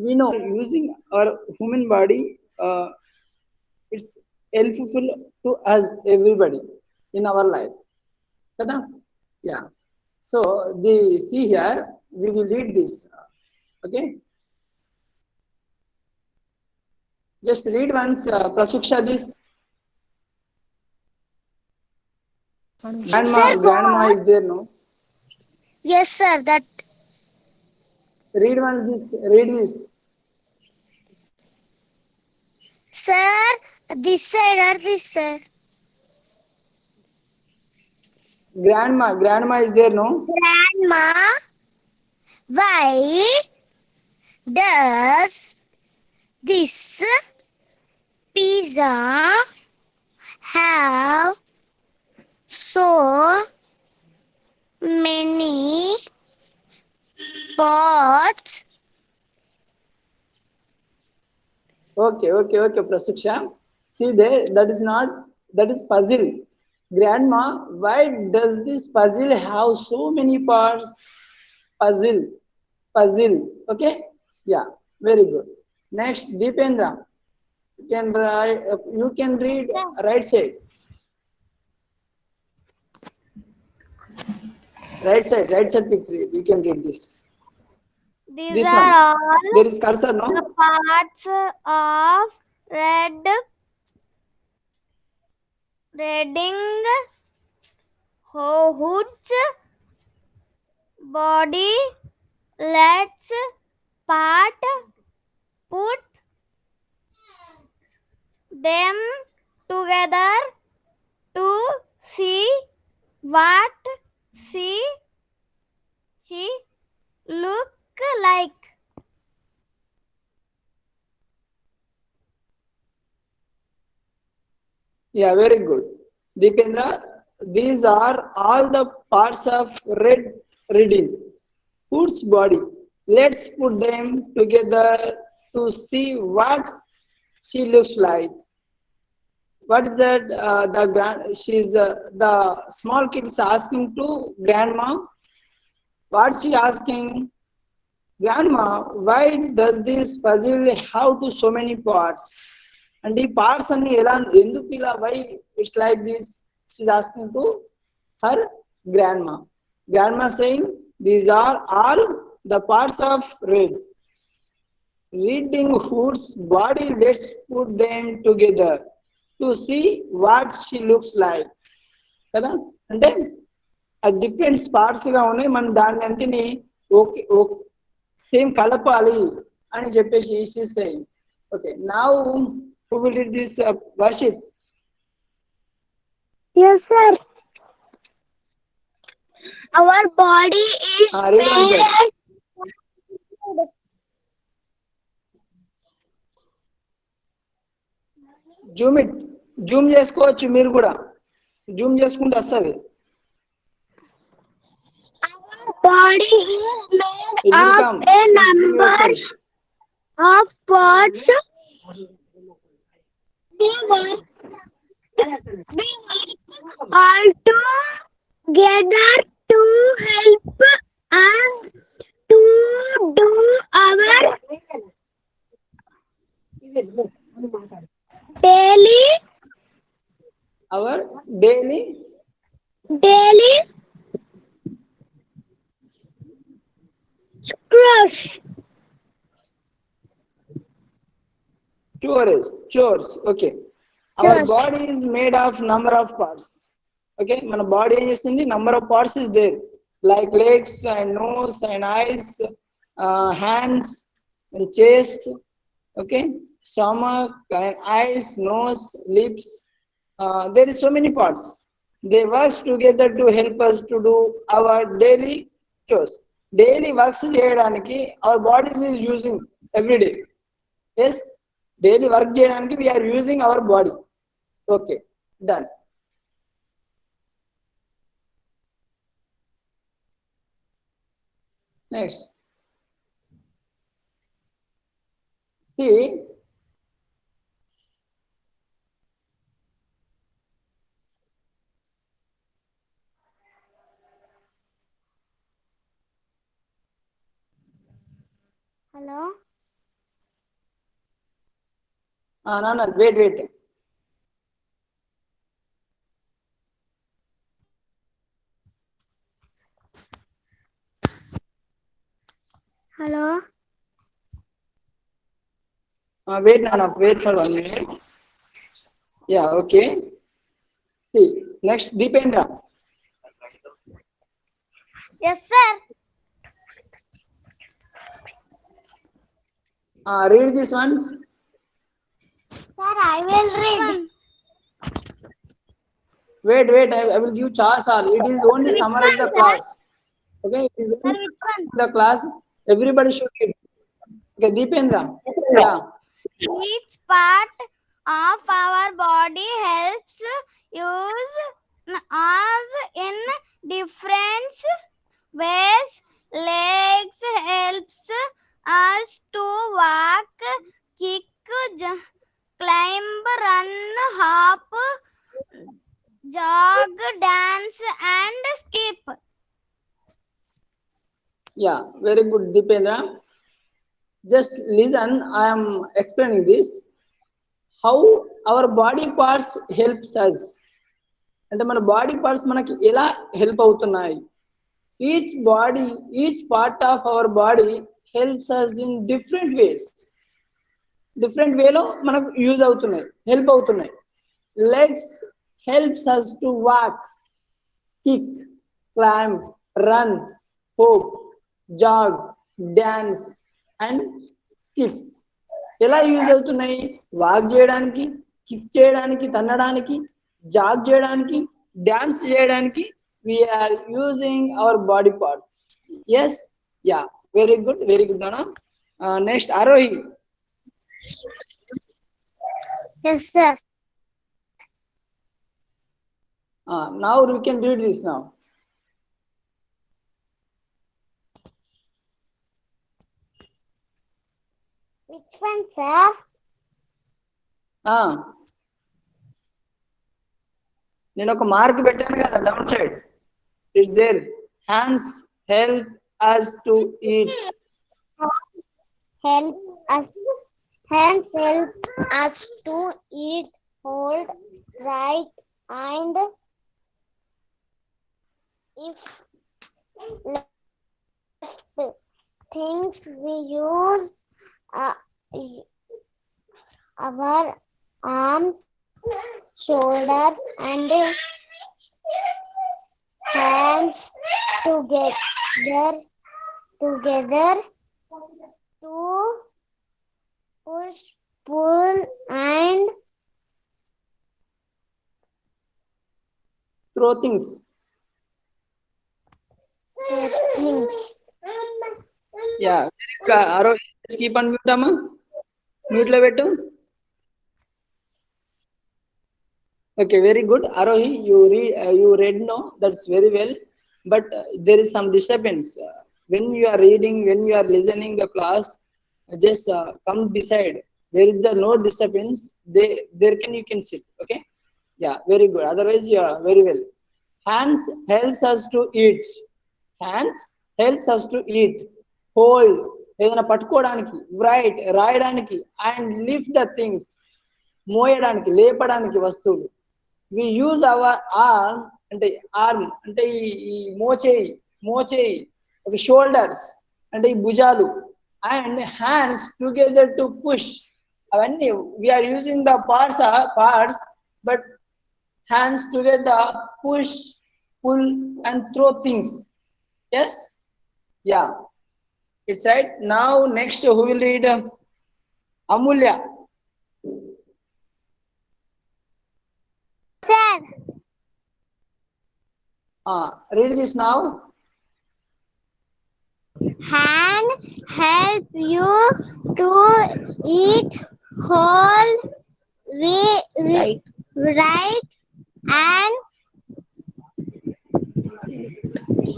we know using our human body, it's helpful to us everybody in our life, kada? Yeah. So the see here, we will read this. Okay, just read once, Prasuksha, this. Sir, go Grandma on. is there, no? Yes, sir. That Read once this. Read this. sir, this side or this side? Grandma is there, no? Grandma, why does this pizza have so many parts? Okay, Prasuksha. See there, that is not, that is puzzle. Grandma, why does this puzzle have so many parts? Puzzle, puzzle. Okay? Yeah, very good. Next, Deependra. You can read right side. Right side picture. You can read this. These This are one. all There is cursor, the no? parts of red Reading Hood's body. Let's part put them together to see what she she look like. Yeah, very good. Deependra, these are all the parts of red reading. Hood's body. Let's put them together to see what she looks like. What is that? The small kid is asking to grandma. What's she asking? Grandma, why does this puzzle have to so many parts? And the parts అన్ని ఎలా ఎందుకు ఇలా why it's like this? She's asking to her grandma. Grandma saying these are all the parts of red. Reading Hood's body, let's put them together to see what she looks like. కదా అంటే ఆ different spots గా ఉన్నాయి, మనం దాన్ని అంటిని okay same కలపాలి అని చెప్పేసి saying. Okay, now who will read this, Varshith? Yes, sir. Our body is Read one sir. made. Zoom చేసుకోవచ్చు మీరు కూడా, జూమ్ చేసుకుంటే వస్తుంది. Our body is made It will of come. a You can zoom number yourself. of parts. We work all together to help us to do our daily Our daily daily chores. chores. Okay, our Chores. body is made of number of parts. Okay, మన body ఏం చేస్తుంది, number of parts is there, like legs and nose and eyes, hands and chest. Okay, stomach and eyes, nose, lips. There is so many parts. They work together to help us to do our daily chores. Daily works చేయడానికి our bodies is using every day. Yes, daily work చేయడానికి we are using our body. Okay, done. Next, see, Hello. No, wait. Hello. Wait, Nana, wait for 1 minute. Yeah, okay. See, next, Deependra. Yes, sir. Read these ones. Sir, I will read. One. Wait, I will give chance all. It is only Which summarize one, the sir? class. Okay, it is Sir, only which one? the class. Everybody should read. Okay, Deependra. Yeah. Each part of our body helps use us in different ways. Legs helps us to walk, kick, climb, run, hop, jog, dance, and skip. Yeah, very good, Deependra. Just listen, I am explaining this. How our body parts helps us. అంటే మన body parts మనకి ఎలా help అవుతున్నాయి. Each part of our body helps us in different ways. Different వేలో మనకు use అవుతున్నాయి, help అవుతున్నాయి. Legs helps us to walk, kick, climb, run, hop, jog, dance and skip. ఎలా యూజ్ అవుతున్నాయి? వాక్ చేయడానికి, కిక్ చేయడానికి, తన్నడానికి, జాగ్ చేయడానికి, డాన్స్ చేయడానికి we are using our body parts. Yes, yeah, very good అన్న. Next Aarohi. Yes, sir. Now we can read this now. Which one, sir? నేను ఒక మార్క్ పెట్టాను కదా down side. It's there. Hands help us to eat. Help us. Hands help us to eat, hold, write, and if left things we use our arms, shoulders, and hands together to push, pull, and throw things. things. Yeah, Arohi, just keep on mute అమ్మా. Mute లో పెట్టు. Okay, very good. Arohi, you read no, that's very well. But there is some disturbance. When you are reading, when you are listening the class, just come beside. There is the no disturbance. You can sit. Okay. Yeah, very good. Otherwise, yeah, very well. Hands helps us to eat. Hands helps us to eat. Hold. ఏదైనా పట్టుకోవడానికి, రాయడానికి, and lift the things. మోయడానికి, లేపడానికి వస్తువులు. We use our arm అంటే ఈ మోచేయి, ఒక shoulders అంటే ఈ భుజాలు, and hands together to push. అవన్నీ we are using the parts but hands together push, pull and throw things. Yes, yeah, it's right. Now next who will read? Amulya. Sir, Read this now. hand help you to eat, hold, write, and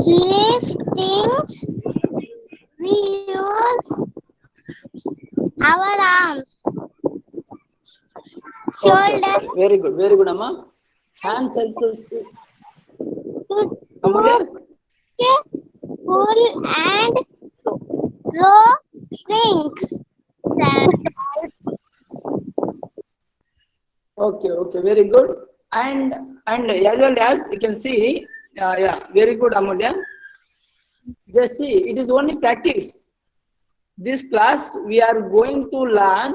lift things. We use our arms, shoulders, Okay. Very good amma. Hands helps us to Amulya? pull and throw things. Okay, okay, very good. And as well as you can see, yeah, very good, Amulya. Just see, it is only practice. This class we are going to learn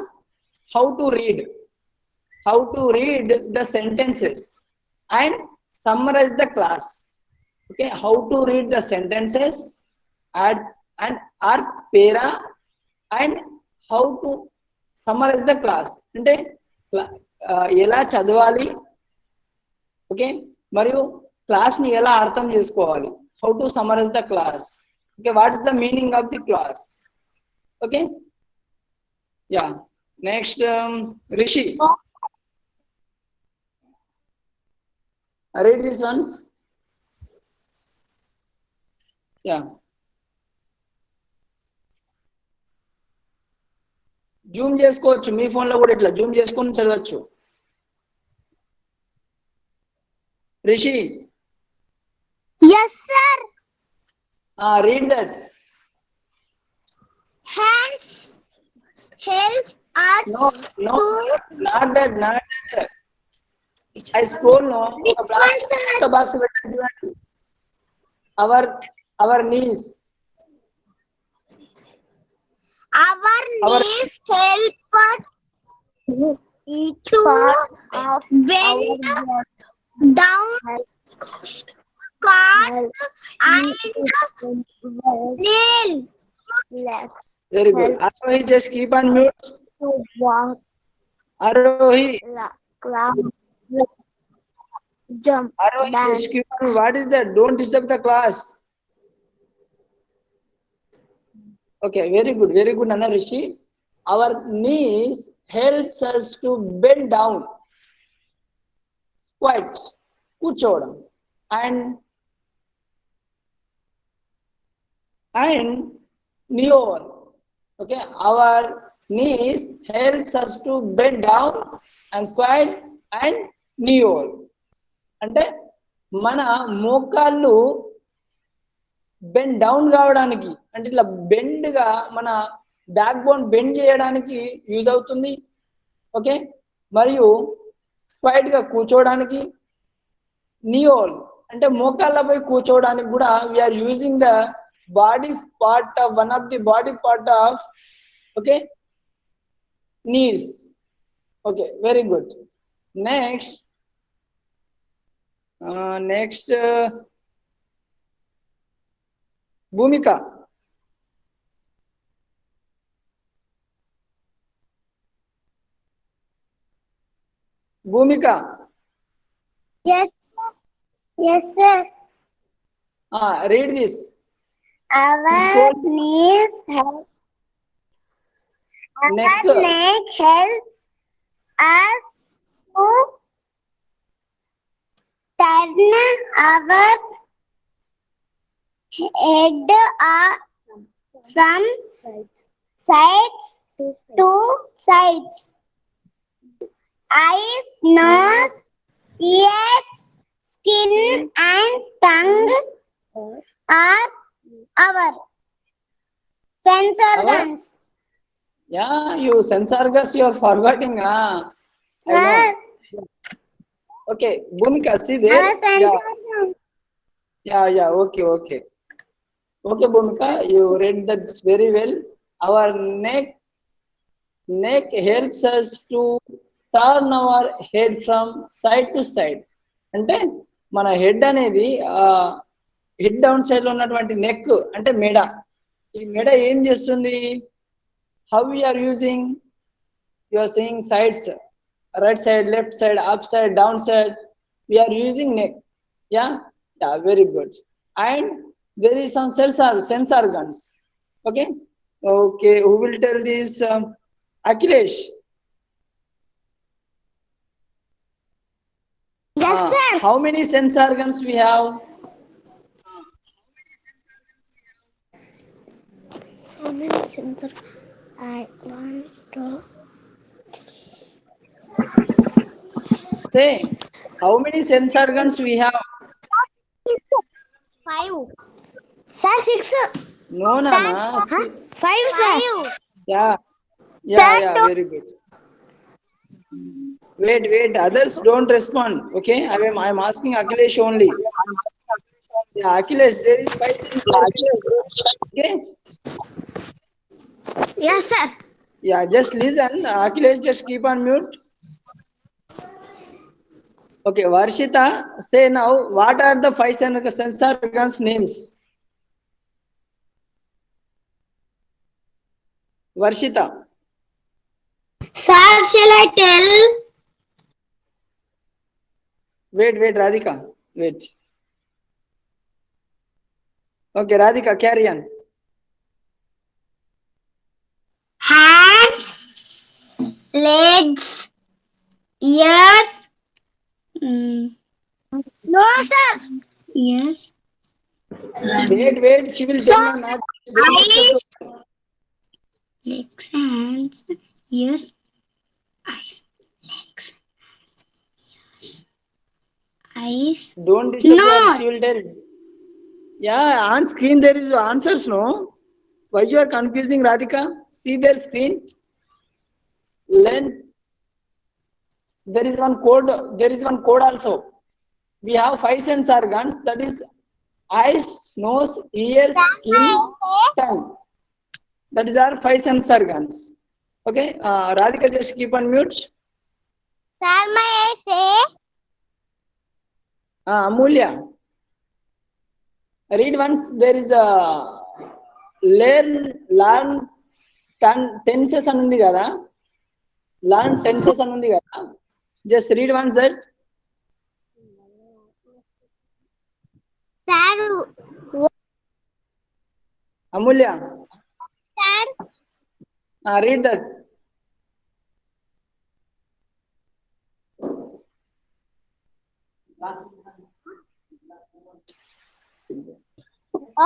how to read, the sentences, and summarize the class. Okay, how to read the sentences, add and our para, and how to summarize the class. అంటే ఎలా చదవాలి, okay, మరియు class ని ఎలా అర్థం చేసుకోవాలి, how to summarise the class, okay, what is the meaning of the class, okay. Yeah, next Rishi, read these ones. Yeah, Zoom చేసుకోవచ్చు, మీ phone లో కూడా ఇట్లా జూమ్ చేసుకొని చదవచ్చు. Rishi, Yes, sir. read that. Hands help us No, no, to. not that, not that. I scroll no. Which one, sir? The box పెట్టండి చూడండి. Our knees. Our knees help us to bend down, cut, and nail. Very good. Arohi, just keep on mute. Arohi, Jump. Arohi, just keep on. What is that? Don't disturb the class. Okay, very good, Nana Rishi. Our knees helps us to bend down, squat, కూర్చోవడం, and kneel over. Okay, our knees helps us to bend down and squat and kneel over. అంటే మన మోకాళ్ళు bend down కావడానికి, అంటే ఇట్లా bend గా మన backbone bend చేయడానికి యూజ్ అవుతుంది. ఓకే, మరియు స్క్వైట్ గా కూర్చోవడానికి, నియోల్ అంటే మోకాళ్ళపై కూర్చోవడానికి కూడా we are using the body part of one of the body part of, okay, knees. Okay, very good. Next Bhumika. Bhumika, Yes, sir. read this. Our knees help. Neck. Our neck helps us to turn our head from sides to sides. Eyes, nose, ears, skin, and tongue are our sense organs. Yeah, you sense organs you are forgetting. I know. Sir, Okay, Bhumika, see there. our sense organs. Yeah. Okay, Bhumika, you read that very well. Our neck helps us to turn our head from side to side. అంటే మన head అనేది head down side లో ఉన్నటువంటి neck అంటే మెడ. ఈ మెడ ఏం చేస్తుంది? How we are using? You are saying sides, right side, left side, up side, down side. We are using neck. Yeah, very good. And there is some sense organs. Okay, who will tell this? Akhilesh. Yes, sir. How many sense organs we have? How many sense organs? One, two. Say, how many sense organs we have? 5. Sir, 6. No, Nana. 5, sir. Yeah, Sir, very good. Wait. Others don't respond. Okay, I'm asking Akhilesh only. Yeah, Akhilesh, there is 5 cents. Okay. Yes, sir. Yeah, just listen. Akhilesh, just keep on mute. Okay, Varshita, say now, what are the 5 sense organs names? Varshita. Sir, shall I tell? Wait, Radhika. Wait. Okay, Radhika, carry on. Hands, legs, ears. No, sir. Yes. Wait. She will tell you now. Don't disturb Eyes, the- legs, hands, ears, eyes, legs, eyes. Don't disturb her. She Nose. will tell. Yeah, on screen there is answers, no? Why you are confusing, Radhika? See their screen. Learn. There is one code. There is one code also. We have 5 sense organs. That is eyes, nose, ears, skin, tongue. That is our 5 sense organs. Okay, Radhika, just keep on mute. Sir, may I say? Amulya, read once. There is a learn tenses అని ఉంది కదా, learn tenses అని ఉంది కదా, just read once that. Sir, Amulya, sir. read that.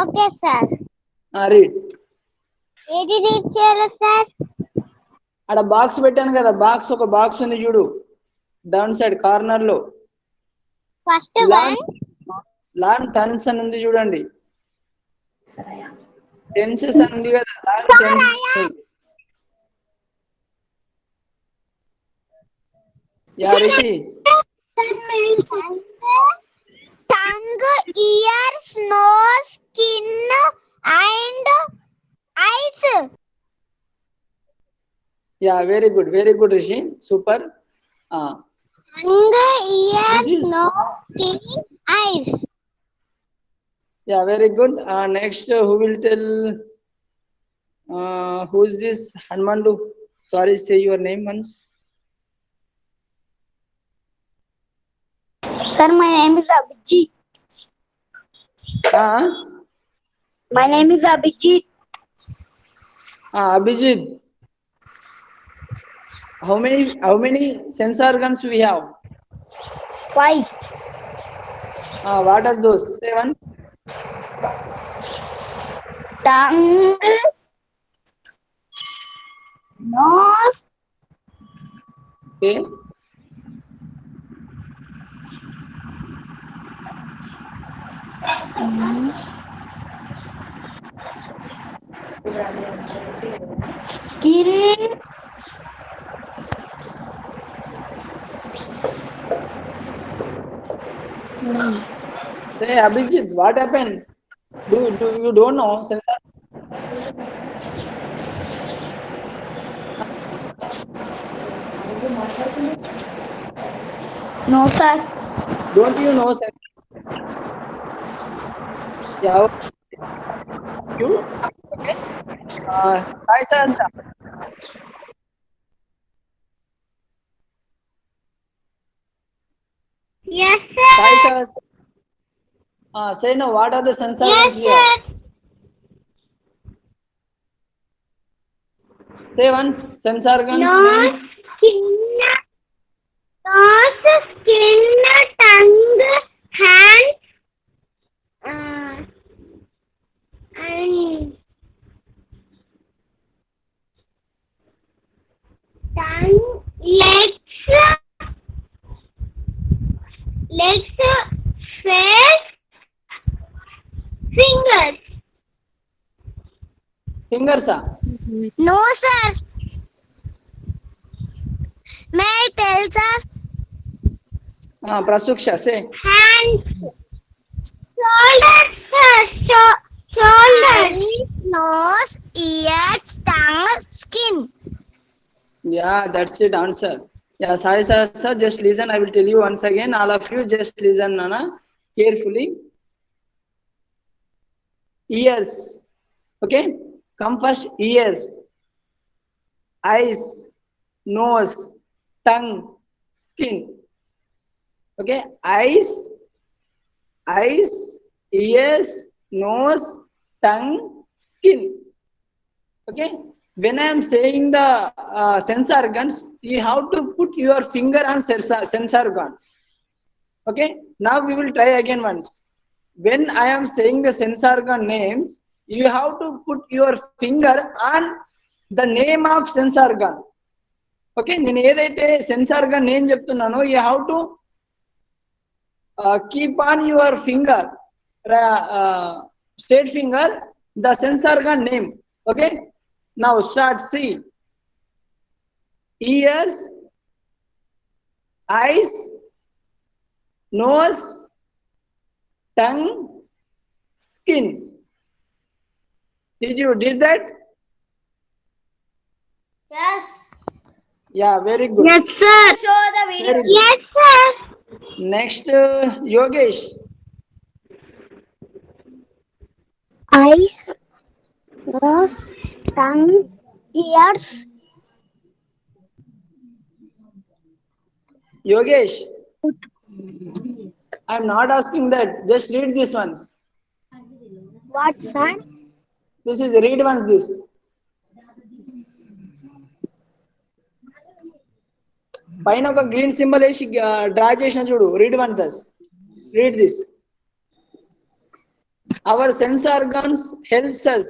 Okay, sir. Read. ఏది read చేయాలి sir? అక్కడ box పెట్టాను కదా, ఒక బాక్స్ ఉంది చూడు, డౌన్ సైడ్ కార్నర్ లో ఫస్ట్ వన్ లర్న్ టన్స్ అని ఉంది చూడండి, టెన్సెస్ అని ఉంది కదా, learn tense. Yeah Rishi. Tongue, ears, nose, skin and eyes. Yeah very good Rishi, super. Tongue, ears, nose, skin, eyes. Yeah, very good. Next, who will tell? Who is this? Hanumandu. Sorry, say your name once. Sir, my name is Abhijit. My name is Abhijit. Abhijit. How many sense organs we have? 5. What are those? Say one. Tongue, nose, Okay. skin, Say Abhijit, what happened? Do you don't know sense organs? no sir. Don't you know sense? Yeah. You okay? Hi Sasha. Yes Hi Sasha. Say now, what are the sense organs we have? Say once, sense organs names. Nose, skin, tongue, hands, and tongue, legs, face, fingers. Fingers. No, sir. May I tell, sir? Prasuksha, say. Hands. Shoulders. Eyes, nose, ears, tongue, skin. Yeah, that's it. Answer. Yeah, Sai sir, just listen. I will tell you once again. All of you, just listen, Nana, carefully. Ears. Okay. Come first. Ears, eyes, nose, tongue, skin. Okay. Eyes, ears, nose, tongue, skin. Okay. When I am saying the sense organs, you have to put your finger on sense organ. Okay. Now we will try again once. When I am saying the sense organ names, you have to put your finger on the name of sense organ. Okay. నేను ఏదైతే sense organ name చెప్తున్నానో you have to keep on your finger, straight finger, the sense organ name. Okay. Now start. See. Ears, eyes, nose, tongue, skin. Did you did that? Yes. Yeah, very good. Yes, sir. Show the video. Very good. Yes, sir. Next, Yogesh. Eyes, nose, tongue, ears. Yogesh. I'm not asking that. Just read this once. What, sir? This is read once this. పైన ఒక green symbol వేసి draw చేసిన చూడు. Read one thus. Read this. Our sense organs helps us.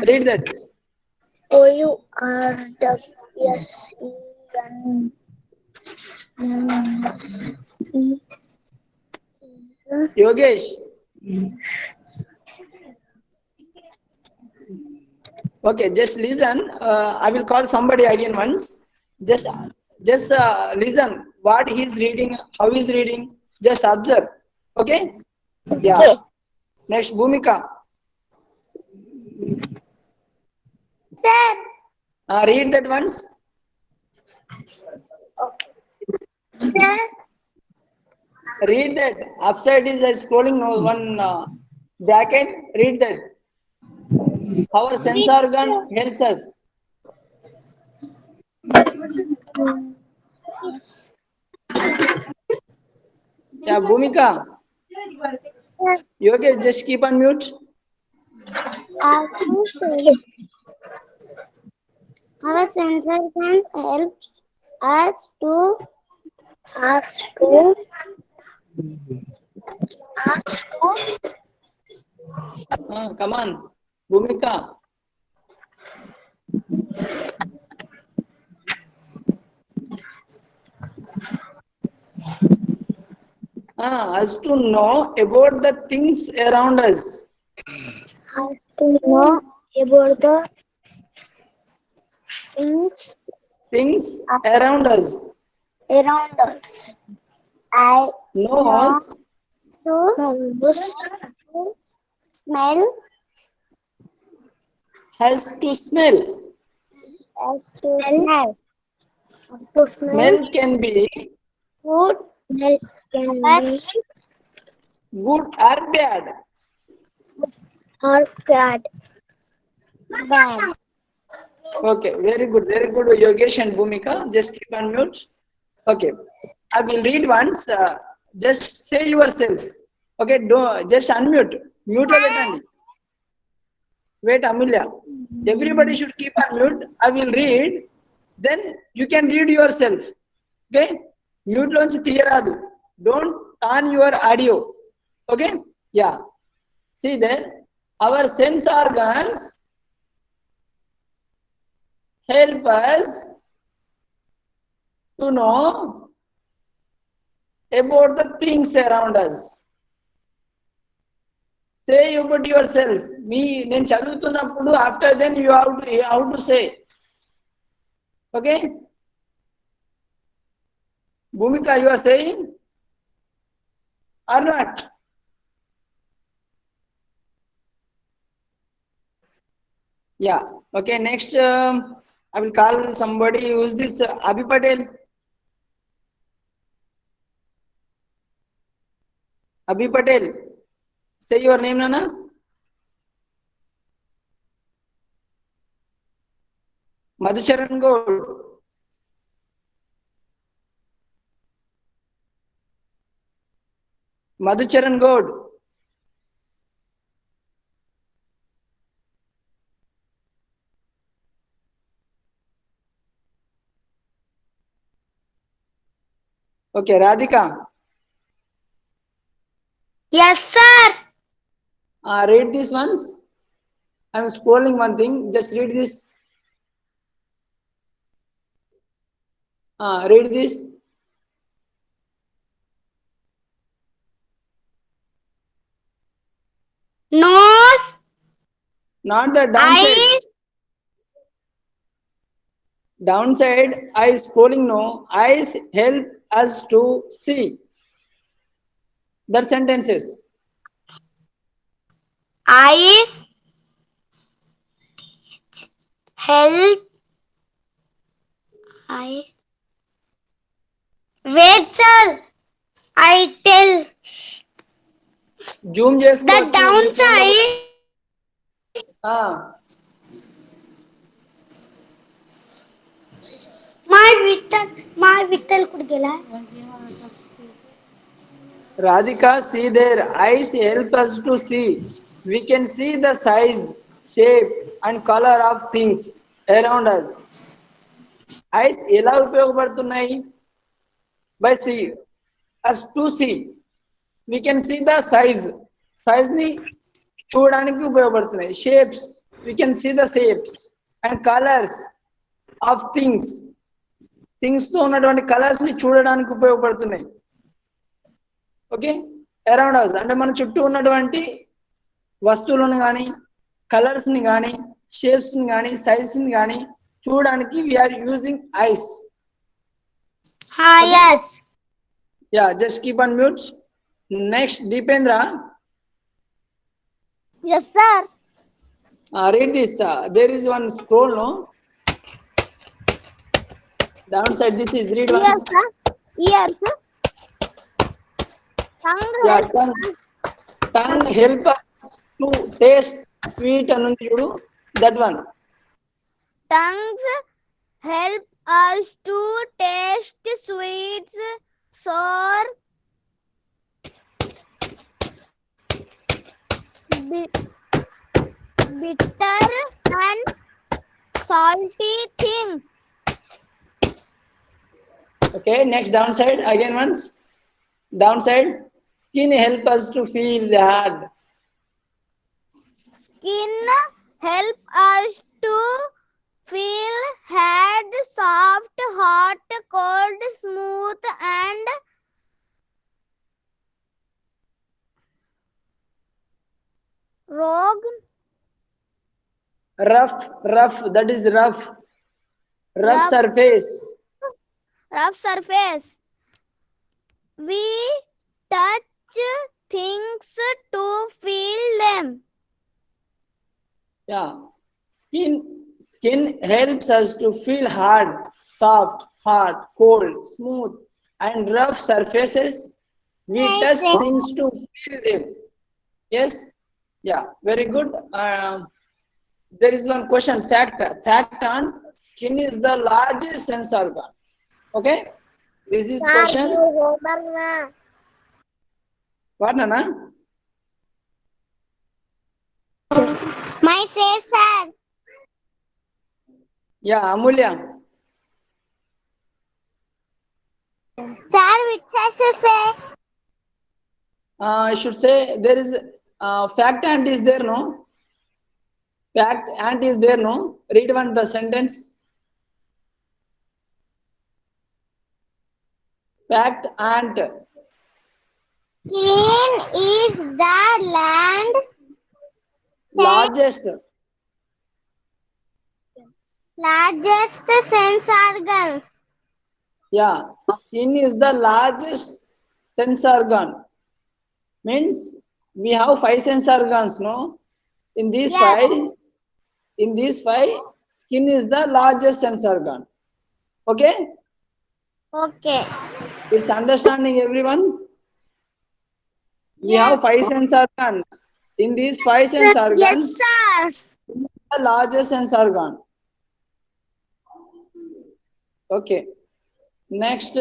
Read that. Yogesh. Okay, just listen. I will call somebody again once. Just listen. What he's reading, how he's reading. Just observe. Okay. Yeah. Okay. Next, Bhumika. Sir. Read that once. Sir. Read that. Upside is scrolling. No one bracket. Read that. Our sense organ helps us. Yeah, Bhumika. You okay? Just keep on mute. Our sense organs helps us to Come on, Bhumika. Us to know about the things around us. to know about the Things around us. around us. I Nose to smell has to smell. as to smell. Smell can be Food can be good or bad. or bad. Okay, very good, Yogesh and Bhumika. Just keep on mute. Okay, I will read once. Just say yourself. Okay, just unmute. Mute lo pettandi. Wait, Amulya. Everybody should keep on mute. I will read. Then you can read yourself. Okay? Mute lonchi tiyaradu. Don't turn your audio. Okay? Yeah. See there. Our sense organs help us to know about the things around us. Say about yourself. నేను చదువుతున్నప్పుడు after then you have to say. Okay? Bhumika, you are saying or not? Yeah. Okay. Next, I will call somebody. Who is this? Abhi Patel. Abhi Patel. Say your name, Nana. Madhucharan Gold. Madhucharan Gold. Okay, Radhika. Yes, sir. Read this once. I am scrolling one thing. Just read this. Read this. Nose, Not the downside. eyes, Downside. I scrolling no. Eyes help us to see. That sentences. eyes, help, I. Wait, sir. I tell Zoom the చేసుకోవచ్చు మీ phone లో. downside. My Vittal could get. Radhika, see their eyes help us to see. We can see the size, shape and color of things around us. Eyes ఎలా ఉపయోగపడుతున్నాయి? By see, us to see. We can see the size ని చూడడానికి ఉపయోగపడుతున్నాయి. Shapes, we can see the shapes and colors of things. Things తో ఉన్నటువంటి colours ని చూడడానికి ఉపయోగపడుతున్నాయి. ఓకే, అరౌండ్ హౌస్ అంటే మన చుట్టూ ఉన్నటువంటి వస్తువులను కానీ కలర్స్ ని కానీ షేప్స్ ని కానీ సైజ్ ని కానీ చూడడానికి we are using eyes. Yes. Yeah, just keep on mute. Next Dipendra. Yes, sir. Read this. There is one scroll, no? Downside, this is read Yes, once. sir. Ears. Tongue. Yeah, tongue help us to taste sweet and chudu. That one. Tongues help us to taste sweets, sour, bitter, and salty things. Okay, next downside again once. Downside, skin help us to feel hard. Skin help us to feel hard, soft, hot, cold, smooth, and rogue. Rough, that is rough. Rough Rough. surface. Rough surface. We touch things to feel them. Yeah, skin helps us to feel hard, soft, hard, cold, smooth and rough surfaces. We touch things to feel them. Yes, yeah, very good. There is one question. Fact on skin is the largest sense organ. Okay, this is question. What, Nana? My says, sir. Yeah, Amulya. Sir, which says to say? I should say there is fact ant is there, no? Fact ant is there, no? Read one the sentence. Fact ant. Skin is the Largest. largest sense organs. Yeah, skin is the largest sense organ. Means we have five sense organs, no? In these Yes. five, in these five, skin is the largest sense organ. Okay, Okay. it's understanding everyone. We have five Yes. sense organs. In these five Sir. sense organs, Yes, sir. the largest sense organ. Okay. Next,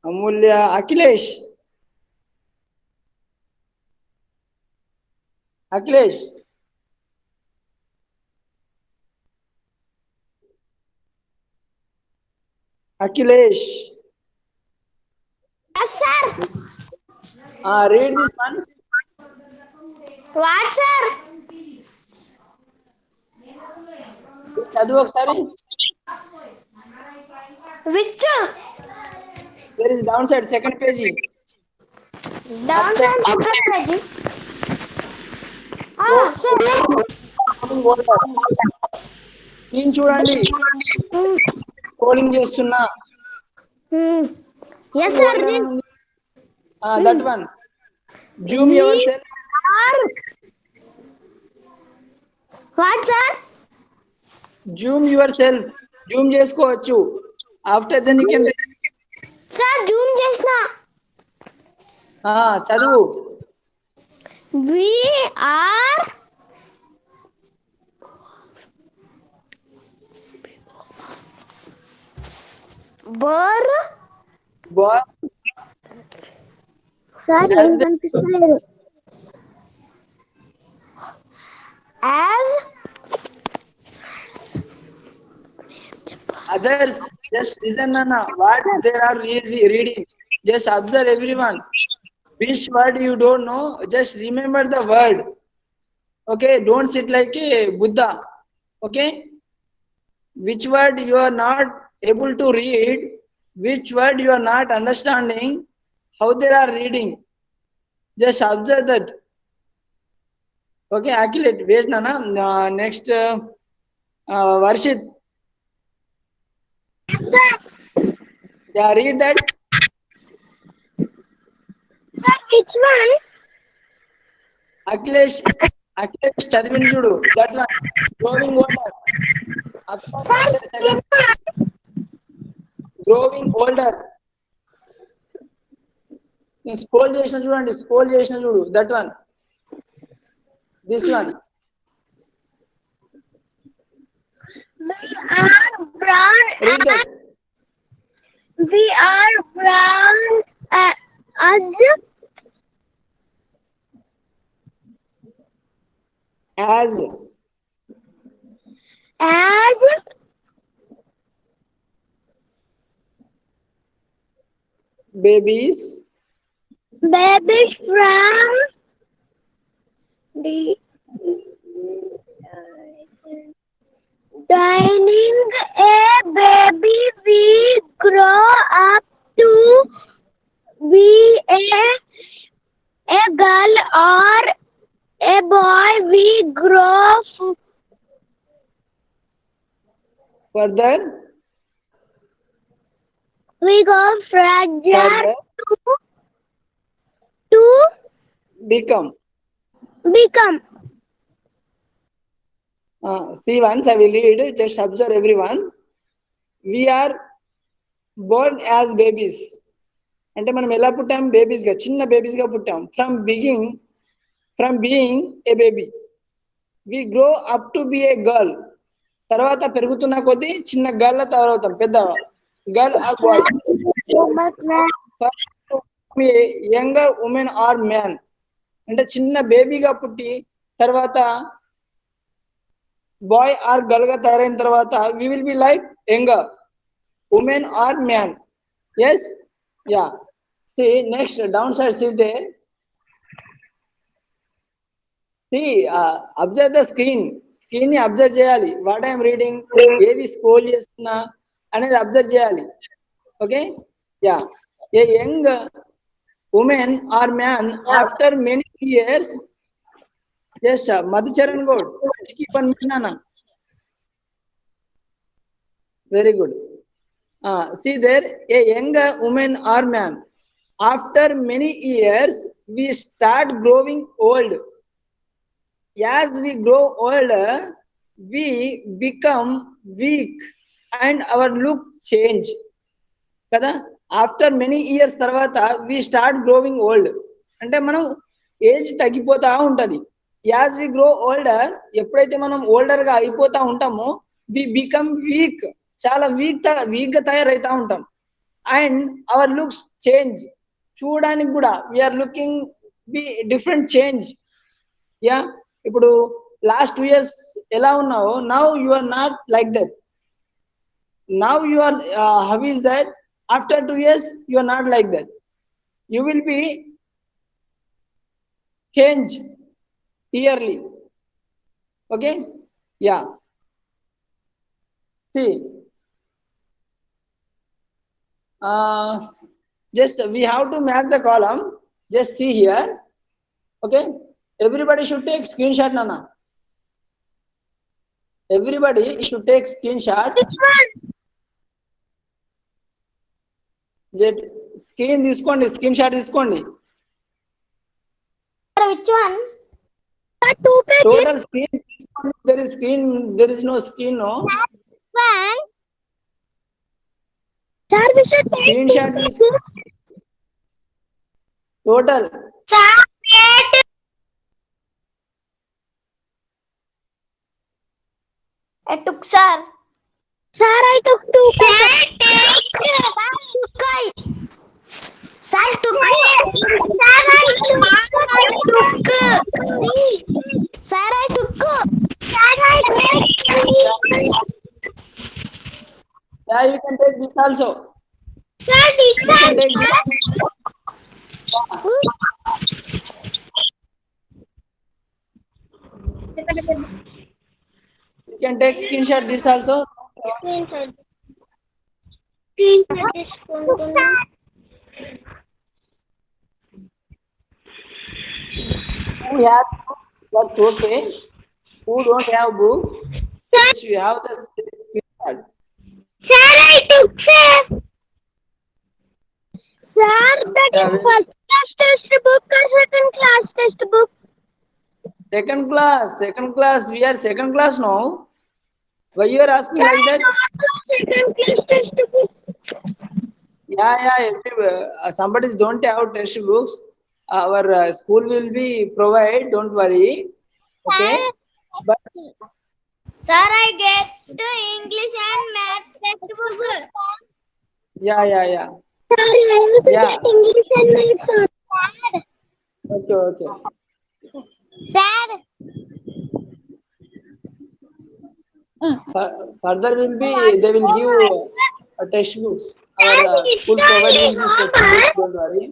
Amulya, Akhilesh. Akhilesh. Akhilesh. Yes, sir. Read this one. What, sir? చదువు ఒకసారి. Which? There is downside, second page. Downside second page. Sir. Screen చూడండి. Scrolling చేస్తున్నా. Yes, sir. That one. Zoom yourself. What, sir? Zoom yourself. Zoom చేసుకోవచ్చు. After then you can. Sir, zoom చేసిన. చదువు. We are Boy. Sir ఏం కనిపిస్తలేదు. As Others, just listen, Nana. What they are reading. Just observe everyone. Which word you don't know, just remember the word. Okay, don't sit like a Buddha. Okay, which word you are not able to read, which word you are not understanding, how they are reading. Just observe that. Okay, accurate. Wait, Nana. Next, Varshit. Yeah, read that. which one? Akhilesh చదివింది చూడు. That one. Growing older. Growing older. Scroll చేసిన చూడండి. Scroll చేసిన చూడు. That one. This one. We are brown. Read that. We are brown as babies from the dining a baby we grow up to be a girl or a boy we grow further further to become. See, once I will read, just observe everyone. We are born as babies. అంటే మనం ఎలా పుట్టాం? Babies గా, చిన్న babies గా పుట్టాం. From being a baby we grow up to be a girl. తర్వాత పెరుగుతున్న కొద్దీ చిన్న గర్ల్ తయారవుతాం, పెద్ద girl or boy. Younger women or man. అంటే చిన్న బేబీగా పుట్టి తర్వాత బాయ్ ఆర్ గర్ల్ గా తయారైన తర్వాత we will be like younger women or man. Yes, yeah. See, next downside is there. See, observe the screen. Screen ni observe cheyali. What I am reading, ఏది scroll చేస్తున్నా అనేది observe చేయాలి. Okay? Yeah. A young woman or man after many years. Yes, Madhucharan God. Keep on minute, Nana. Very good. See there, a young woman or man. After many years, we start growing old. As we grow older, we become weak and our look change. కదా after many years తర్వాత we start growing old అంటే మనం age తగ్గిపోతా ఉంటది. As we grow older, ఎప్పుడైతే మనం older గా అయిపోతా ఉంటామో వి బికమ్ వీక్, చాలా వీక్ గా తయారైతా ఉంటాం. అండ్ అవర్ లుక్స్ చేంజ్, చూడడానికి కూడా we are looking be different change. Yeah, ఇప్పుడు లాస్ట్ 2 years ఎలా ఉన్నావో now you are not like that. Now you are how is that? After 2 years you are not like that. You will be change yearly. Okay, yeah. See, just we have to match the column. Just see here. Okay, everybody should take screenshot, Nana. Everybody should take screenshot. Screen తీసుకోండి, screen shot తీసుకోండి. Which one? Total screen. There is screen. There is no screen. No. One. Sir, we should take Screenshot. Total. Sir, I took, sir. Sir, I took 2. Sir, took. Sir, I took. Yeah, you can take this also. Sir, You can take this. You can take screenshot this also. Who has books, that's okay. Who don't have books, you have the screenshot. Sir, I took, sir. Sir, that Yeah, is first class textbook or second class textbook? Second class. We are second class now. Why you are asking like that? Second class textbook. Yeah. Somebody don't have textbooks. Our school will be provide. Don't worry. Okay. But Sir, I get the English and math textbook. yeah. Sir, I have to Yeah. get English and math. Okay. Sir. Further will be they will give a textbooks. Our school provide will give textbooks. Don't worry.